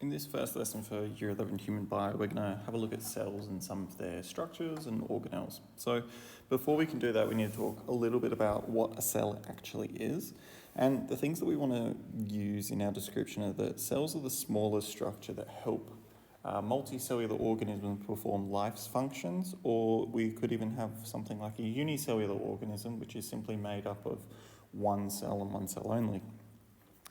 In this first lesson for Year 11 Human Bio, we're going to have a look at cells and some of their structures and organelles. So before we can do that, we need to talk a little bit about what a cell actually is. And the things that we want to use in our description are that cells are the smallest structure that help multicellular organisms perform life's functions, or we could even have something like a unicellular organism, which is simply made up of one cell and one cell only.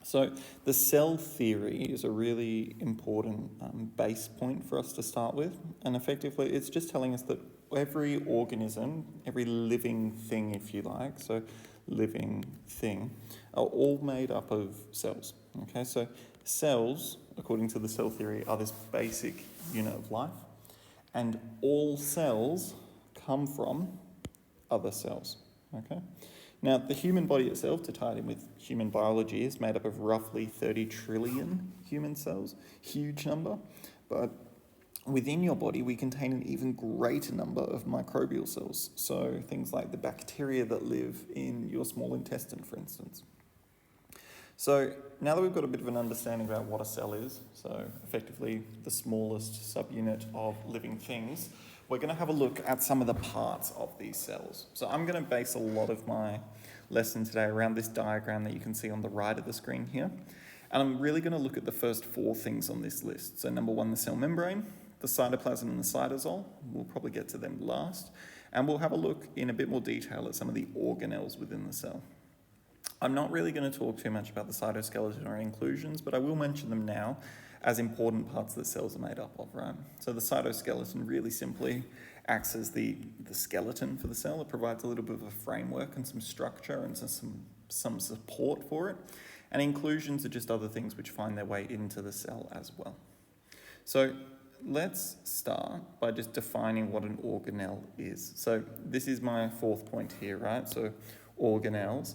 So the cell theory is a really important base point for us to start with, and effectively it's just telling us that every organism, every living thing if you like, so living thing, are all made up of cells. Okay, so cells, according to the cell theory, are this basic unit of life, and all cells come from other cells. Okay. Now, the human body itself, to tie it in with human biology, is made up of roughly 30 trillion human cells. Huge number. But within your body, we contain an even greater number of microbial cells. So things like the bacteria that live in your small intestine, for instance. So now that we've got a bit of an understanding about what a cell is, so effectively the smallest subunit of living things, we're going to have a look at some of the parts of these cells. So I'm going to base a lot of my lesson today around this diagram that you can see on the right of the screen here. And I'm really going to look at the first four things on this list. So number one, the cell membrane, the cytoplasm and the cytosol. We'll probably get to them last. And we'll have a look in a bit more detail at some of the organelles within the cell. I'm not really going to talk too much about the cytoskeleton or inclusions, but I will mention them now as important parts that cells are made up of, right? So the cytoskeleton really simply acts as the skeleton for the cell. It provides a little bit of a framework and some structure and some support for it. And inclusions are just other things which find their way into the cell as well. So let's start by just defining what an organelle is. So this is my fourth point here, right? So organelles.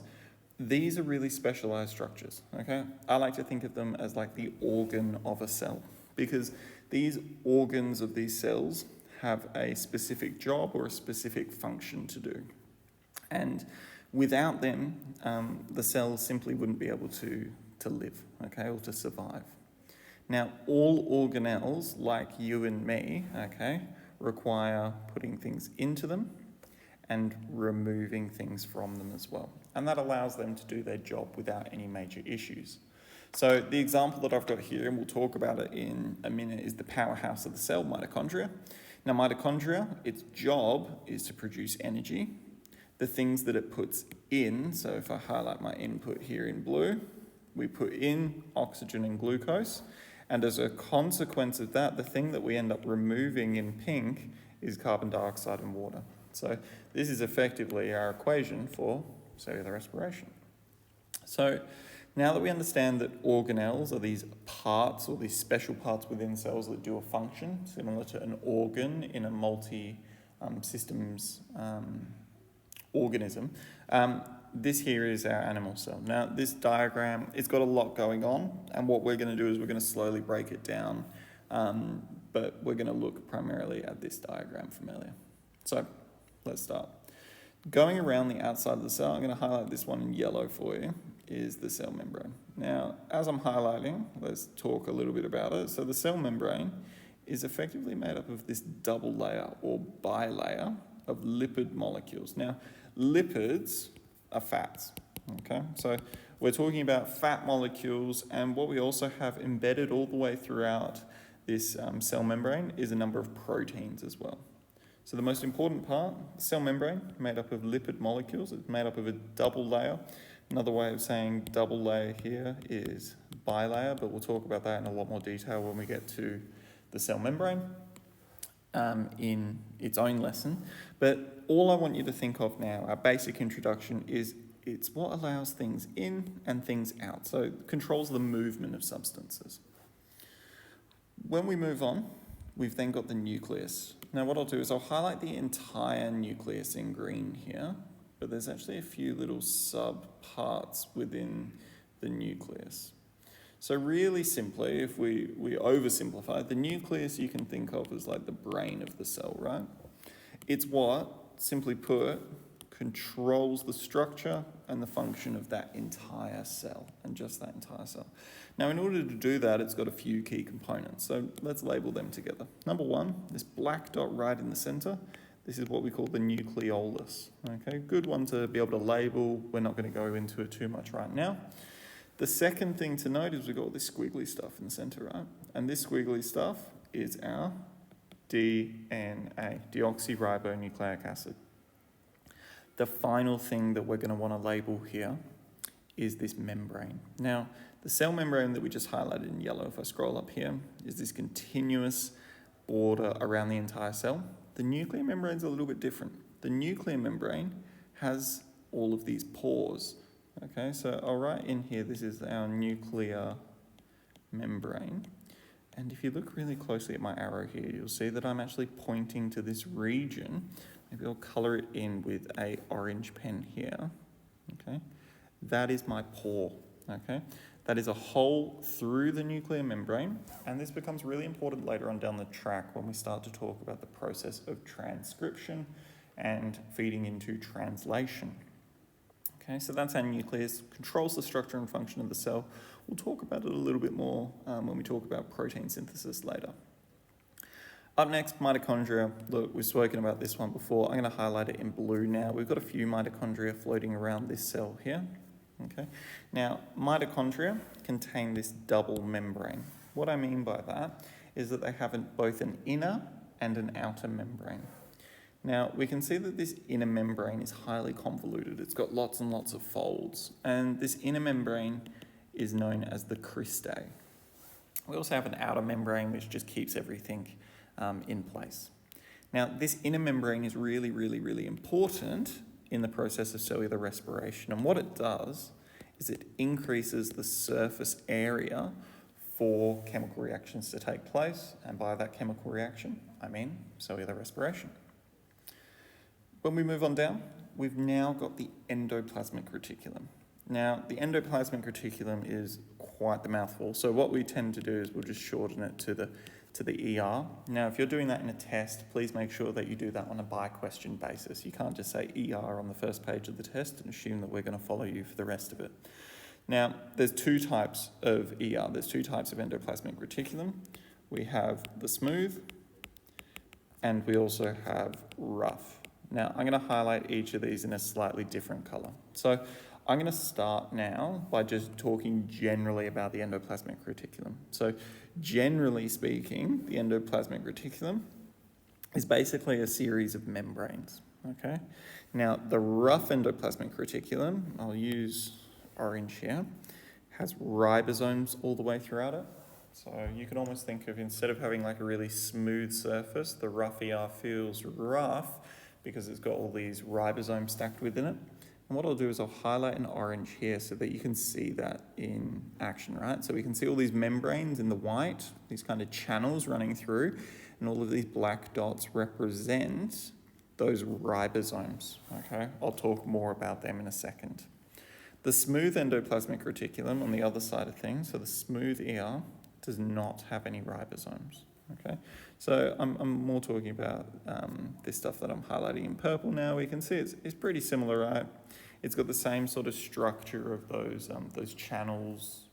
These are really specialized structures, okay? I like to think of them as like the organ of a cell, because these organs of these cells have a specific job or a specific function to do. And without them, the cells simply wouldn't be able to live, okay, or to survive. Now, all organelles, like you and me, okay, require putting things into them and removing things from them as well. And that allows them to do their job without any major issues. So the example that I've got here, and we'll talk about it in a minute, is the powerhouse of the cell, mitochondria. Now mitochondria, its job is to produce energy. The things that it puts in, so if I highlight my input here in blue, we put in oxygen and glucose. And as a consequence of that, the thing that we end up removing in pink is carbon dioxide and water. So this is effectively our equation for cellular respiration. So now that we understand that organelles are these parts or these special parts within cells that do a function similar to an organ in a multi-systems organism, this here is our animal cell. Now this diagram, it's got a lot going on, and what we're going to do is we're going to slowly break it down, but we're going to look primarily at this diagram from earlier. So let's start. Going around the outside of the cell, I'm going to highlight this one in yellow for you, is the cell membrane. Now, as I'm highlighting, let's talk a little bit about it. So the cell membrane is effectively made up of this double layer or bilayer of lipid molecules. Now, lipids are fats, okay? So we're talking about fat molecules, and what we also have embedded all the way throughout this cell membrane is a number of proteins as well. So the most important part, the cell membrane, made up of lipid molecules. It's made up of a double layer. Another way of saying double layer here is bilayer, but we'll talk about that in a lot more detail when we get to the cell membrane in its own lesson. But all I want you to think of now, our basic introduction, is it's what allows things in and things out. So it controls the movement of substances. When we move on, we've then got the nucleus. Now what I'll do is I'll highlight the entire nucleus in green here, but there's actually a few little sub-parts within the nucleus. So really simply, if we oversimplify, the nucleus you can think of as like the brain of the cell, right? It's what, simply put, controls the structure and the function of that entire cell, and just that entire cell. Now, in order to do that, it's got a few key components. So let's label them together. Number one, this black dot right in the center, this is what we call the nucleolus. Okay, good one to be able to label. We're not going to go into it too much right now. The second thing to note is we've got all this squiggly stuff in the center, right? And this squiggly stuff is our DNA, deoxyribonucleic acid. The final thing that we're going to want to label here is this membrane. Now, the cell membrane that we just highlighted in yellow, if I scroll up here, is this continuous border around the entire cell. The nuclear membrane is a little bit different. The nuclear membrane has all of these pores. Okay, so I'll write in here, this is our nuclear membrane. And if you look really closely at my arrow here, you'll see that I'm actually pointing to this region. Maybe I'll colour it in with an orange pen here. Okay, that is my pore. Okay, that is a hole through the nuclear membrane, and this becomes really important later on down the track when we start to talk about the process of transcription and feeding into translation. Okay, so that's our nucleus, controls the structure and function of the cell. We'll talk about it a little bit more when we talk about protein synthesis later. Up next, mitochondria. Look, we've spoken about this one before. I'm going to highlight it in blue now. We've got a few mitochondria floating around this cell here. Okay. Now, mitochondria contain this double membrane. What I mean by that is that they have both an inner and an outer membrane. Now, we can see that this inner membrane is highly convoluted. It's got lots and lots of folds. And this inner membrane is known as the cristae. We also have an outer membrane which just keeps everything in place. Now, this inner membrane is really, really, really important in the process of cellular respiration. And what it does is it increases the surface area for chemical reactions to take place. And by that chemical reaction, I mean cellular respiration. When we move on down, we've now got the endoplasmic reticulum. Now, the endoplasmic reticulum is quite the mouthful. So what we tend to do is we'll just shorten it to the ER. Now, if you're doing that in a test, please make sure that you do that on a by-question basis. You can't just say ER on the first page of the test and assume that we're going to follow you for the rest of it. Now, there's two types of ER. There's two types of endoplasmic reticulum. We have the smooth, and we also have rough. Now, I'm going to highlight each of these in a slightly different colour. So I'm going to start now by just talking generally about the endoplasmic reticulum. So generally speaking, the endoplasmic reticulum is basically a series of membranes, okay? Now, the rough endoplasmic reticulum, I'll use orange here, has ribosomes all the way throughout it. So you can almost think of, instead of having like a really smooth surface, the rough ER feels rough because it's got all these ribosomes stacked within it. And what I'll do is I'll highlight in orange here so that you can see that in action, right? So we can see all these membranes in the white, these kind of channels running through, and all of these black dots represent those ribosomes, okay? I'll talk more about them in a second. The smooth endoplasmic reticulum on the other side of things, so the smooth ER, does not have any ribosomes, okay? So I'm more talking about this stuff that I'm highlighting in purple now. We can see it's pretty similar, right? It's got the same sort of structure of those channels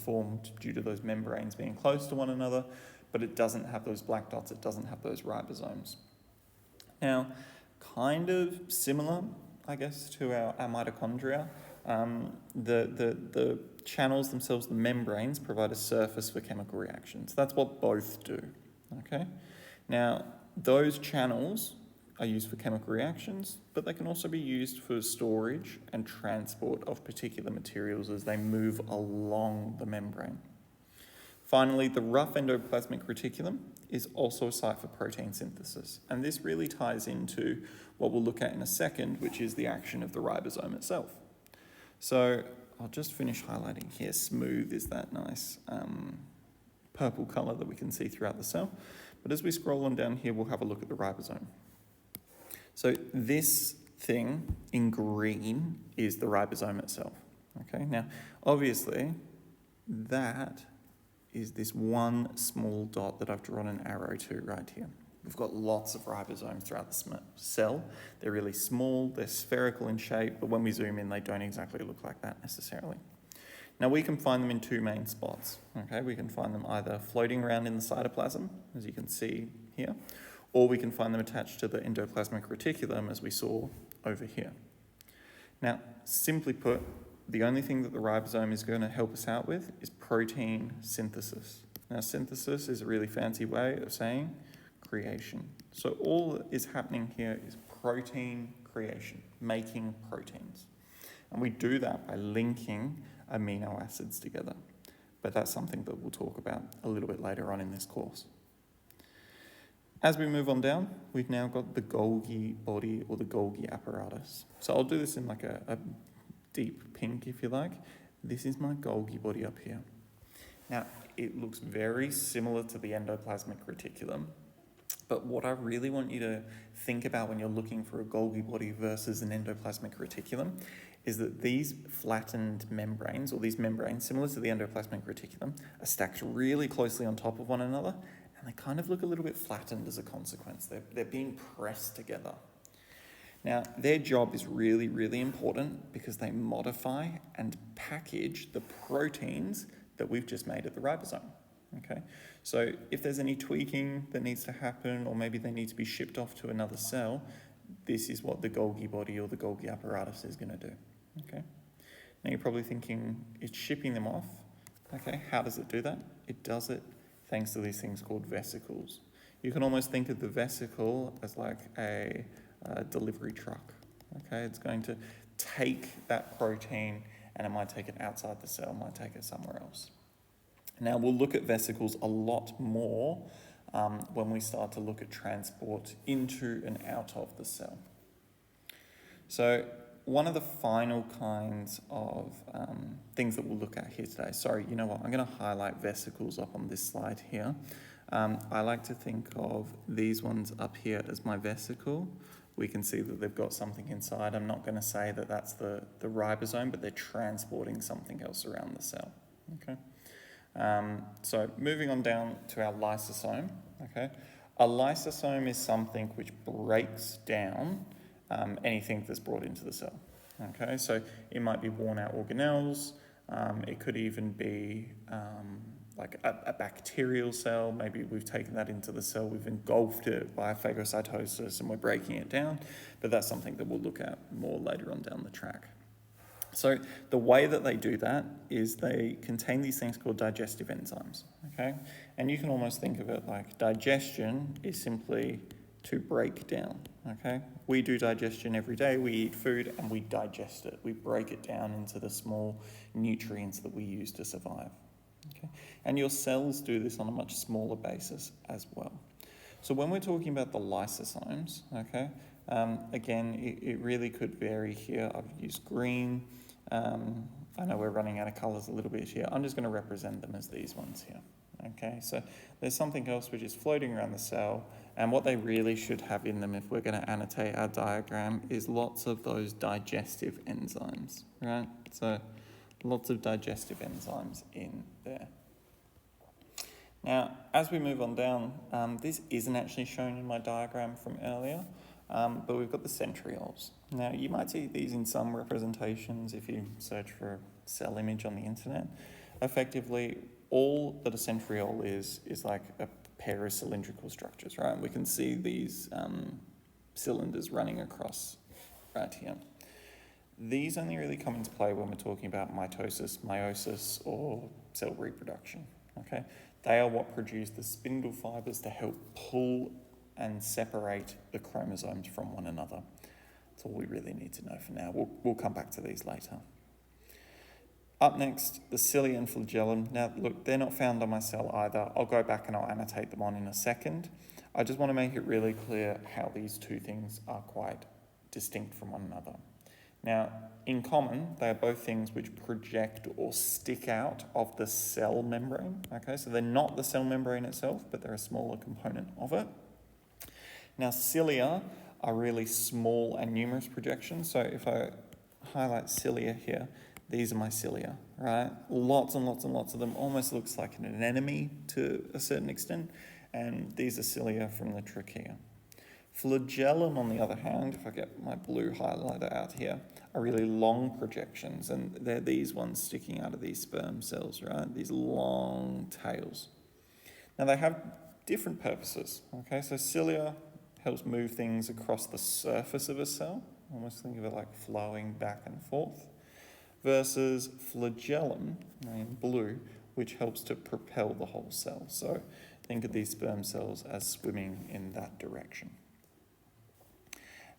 formed due to those membranes being close to one another, but it doesn't have those black dots, it doesn't have those ribosomes. Now, kind of similar, I guess, to our mitochondria. The channels themselves, the membranes, provide a surface for chemical reactions. That's what both do, okay? Now, those channels are used for chemical reactions, but they can also be used for storage and transport of particular materials as they move along the membrane. Finally, the rough endoplasmic reticulum is also a site for protein synthesis, and this really ties into what we'll look at in a second, which is the action of the ribosome itself. So I'll just finish highlighting here. Smooth is that nice purple colour that we can see throughout the cell. But as we scroll on down here, we'll have a look at the ribosome. So this thing in green is the ribosome itself. Okay, now obviously that is this one small dot that I've drawn an arrow to right here. We've got lots of ribosomes throughout the cell. They're really small, they're spherical in shape, but when we zoom in, they don't exactly look like that necessarily. Now we can find them in two main spots, okay? We can find them either floating around in the cytoplasm, as you can see here, or we can find them attached to the endoplasmic reticulum, as we saw over here. Now, simply put, the only thing that the ribosome is going to help us out with is protein synthesis. Now, synthesis is a really fancy way of saying creation. So all that is happening here is protein creation, making proteins. And we do that by linking amino acids together. But that's something that we'll talk about a little bit later on in this course. As we move on down, we've now got the Golgi body or the Golgi apparatus. So I'll do this in like a deep pink, if you like. This is my Golgi body up here. Now, it looks very similar to the endoplasmic reticulum, but what I really want you to think about when you're looking for a Golgi body versus an endoplasmic reticulum is that these flattened membranes, or these membranes similar to the endoplasmic reticulum, are stacked really closely on top of one another, and they kind of look a little bit flattened as a consequence. They're being pressed together. Now, their job is really, really important because they modify and package the proteins that we've just made at the ribosome. Okay, so if there's any tweaking that needs to happen, or maybe they need to be shipped off to another cell, this is what the Golgi body or the Golgi apparatus is going to do. Okay, now you're probably thinking it's shipping them off. Okay, how does it do that? It does it thanks to these things called vesicles. You can almost think of the vesicle as like a delivery truck. Okay, it's going to take that protein and it might take it outside the cell, might take it somewhere else. Now, we'll look at vesicles a lot more when we start to look at transport into and out of the cell. So one of the final kinds of things that we'll look at here today, sorry, you know what, I'm going to highlight vesicles up on this slide here. I like to think of these ones up here as my vesicle. We can see that they've got something inside. I'm not going to say that that's the ribosome, but they're transporting something else around the cell. Okay. So moving on down to our lysosome, okay. A lysosome is something which breaks down anything that's brought into the cell, okay. So it might be worn out organelles, it could even be like a bacterial cell. Maybe we've taken that into the cell, we've engulfed it by phagocytosis and we're breaking it down, but that's something that we'll look at more later on down the track. So the way that they do that is they contain these things called digestive enzymes, okay? And you can almost think of it like digestion is simply to break down, okay? We do digestion every day. We eat food and we digest it. We break it down into the small nutrients that we use to survive, okay? And your cells do this on a much smaller basis as well. So when we're talking about the lysosomes, okay, again, it really could vary here. I've used green. I know we're running out of colours a little bit here. I'm just going to represent them as these ones here. Okay, so there's something else which is floating around the cell, and what they really should have in them, if we're going to annotate our diagram, is lots of those digestive enzymes, right? So lots of digestive enzymes in there. Now, as we move on down, this isn't actually shown in my diagram from earlier, but we've got the centrioles. Now, you might see these in some representations if you search for a cell image on the internet. Effectively, all that a centriole is like a pair of cylindrical structures, right? We can see these cylinders running across right here. These only really come into play when we're talking about mitosis, meiosis, or cell reproduction, okay? They are what produce the spindle fibers to help pull and separate the chromosomes from one another. That's all we really need to know for now. We'll come back to these later. Up next, the cilia and flagellum. Now, look, they're not found on my cell either. I'll go back and I'll annotate them on in a second. I just want to make it really clear how these two things are quite distinct from one another. Now, in common, they are both things which project or stick out of the cell membrane. Okay, so they're not the cell membrane itself, but they're a smaller component of it. Now, cilia are really small and numerous projections. So if I highlight cilia here, these are my cilia, right? Lots and lots and lots of them. Almost looks like an anemone to a certain extent. and these are cilia from the trachea. Flagellum, on the other hand, if I get my blue highlighter out here, are really long projections, and they're these ones sticking out of these sperm cells, right? These long tails. Now, they have different purposes, okay? So cilia helps move things across the surface of a cell, almost think of it like flowing back and forth, versus flagellum, in blue, which helps to propel the whole cell. So think of these sperm cells as swimming in that direction.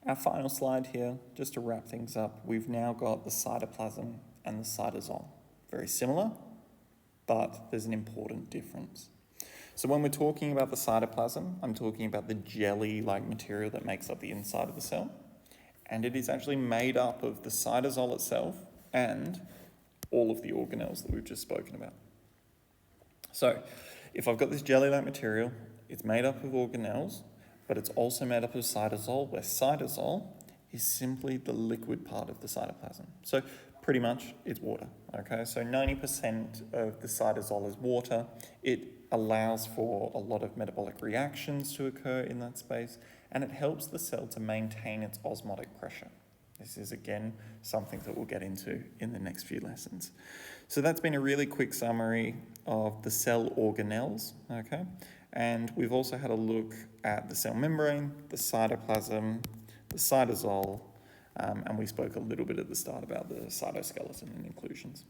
Our final slide here, just to wrap things up, we've now got the cytoplasm and the cytosol. Very similar, but there's an important difference. So when we're talking about the cytoplasm, I'm talking about the jelly-like material that makes up the inside of the cell. And it is actually made up of the cytosol itself and all of the organelles that we've just spoken about. So if I've got this jelly-like material, it's made up of organelles, but it's also made up of cytosol, where cytosol is simply the liquid part of the cytoplasm. So pretty much it's water, okay? So 90% of the cytosol is water. It allows for a lot of metabolic reactions to occur in that space, and it helps the cell to maintain its osmotic pressure. This is, again, something that we'll get into in the next few lessons. So that's been a really quick summary of the cell organelles, okay? And we've also had a look at the cell membrane, the cytoplasm, the cytosol, and we spoke a little bit at the start about the cytoskeleton and inclusions.